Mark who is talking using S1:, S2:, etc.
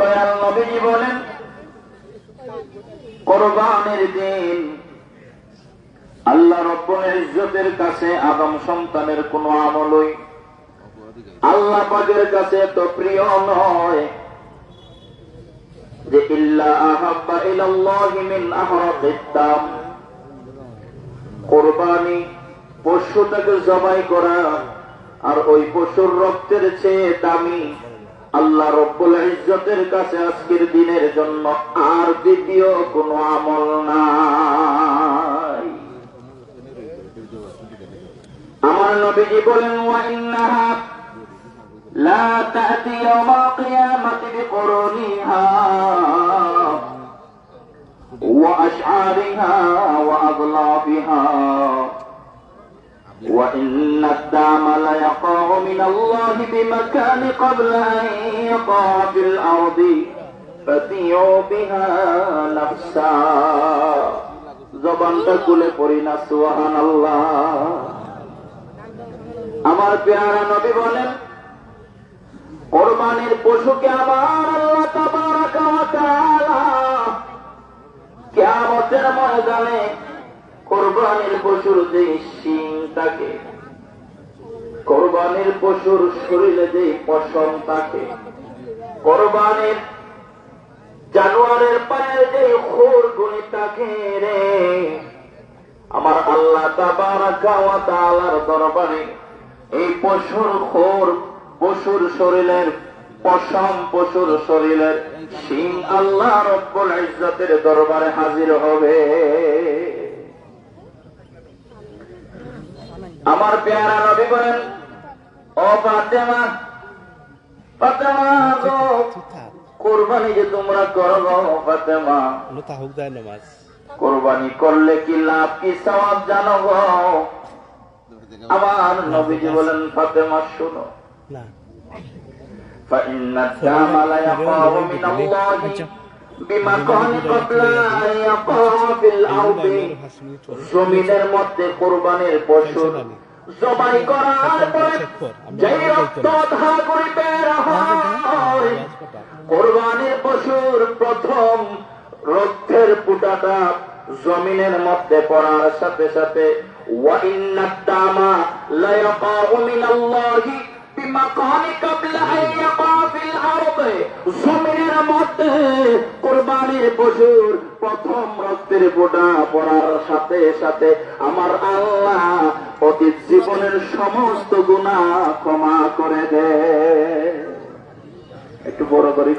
S1: দয়াল নবীজি বলেন, কুরবানির দিন আল্লাহ রব্বুল ইজ্জতের কাছে আদম সন্তানের কোন আমলই আল্লাহ পাকের কাছে তো প্রিয় নয় যে ইল্লা আহাব্বা ইলাল্লাহি মিন আহরাকিদ দাম। কুরবানি পশুটাকে জবাই করা আর ওই পশুর রক্তের চেয়ে দামি আল্লাহ রব্বুল ইজ্জতের কাছে আজকের দিনের জন্য আর দ্বিতীয় কোন আমল নাই। আমার নবীজি বলেন, ওয়া ইন্নাহা লা তা'তি ইয়াওমাল কিয়ামাতি বিকুরুনিহা ওয়া আশআরিহা ওয়া আযলাফিহা ওয়া ইন্না আদ-দামা লা ইয়াকাউ মিনাল্লাহি বিমাকানি ক্বাবলা আন ইয়াকা ফিল আরদি ফাতিউ বিহা নাফসা। জবানটা খুলে পড়ি না সুবহানাল্লাহ। আমার প্যারা নবী বলেন, কুরবানির পশুকে আমার আল্লাহ তাবারাকা ওয়া তাআলা কিয়ামতের ময়দানে কুরবানির পশুর যে শিং থাকে, কুরবানির পশুর শরীরে যে পশম থাকে, কুরবানির জানোয়ারের পায়ের যে খুরগুলি থাকে রে, আমার আল্লাহ তাবারাকা ওয়া তাআলার দরবারে এই পশুর খোর, পশুর শরীরের পশম, পশুর শরীরের শিং আল্লাহ রব্বুল ইজ্জতের দরবারে হাজির হবে। আমার প্যারা নবী বলেন, ও ফাতেমা, ফাতেমা গো, কুরবানি যে তোমরা করো গো ফাতেমা, কুরবানি করলে কি লাভ কি সওয়াব জানো গো? আমার নবীজি বলেন, ফাতেমা শুনো, فإن الدم لا يقع من الله بمكان قبل أن يقع في الأرض। জমিনের মধ্যে কুরবানির পশু জবাই করার পরে যেই রক্ত ধারা করে বের হয়, কুরবানির পশুর প্রথম রক্তের ফুটাটা জমিনের মধ্যে পড়ার সাথে সাথে ওয়া ইন্নাদ দামা লা ইয়াকাউ মিনাল্লাহি বিমাকানি ক্বাবলা আন ইয়াকা ফিল আরদি। জমিনের মধ্যে কুরবানির পশুর প্রথম রক্তের ফোঁটা পড়ার সাথে সাথে আমার আল্লাহ অতীত জীবনের সমস্ত গুনাহ ক্ষমা করে দেয়। একটু বড় করে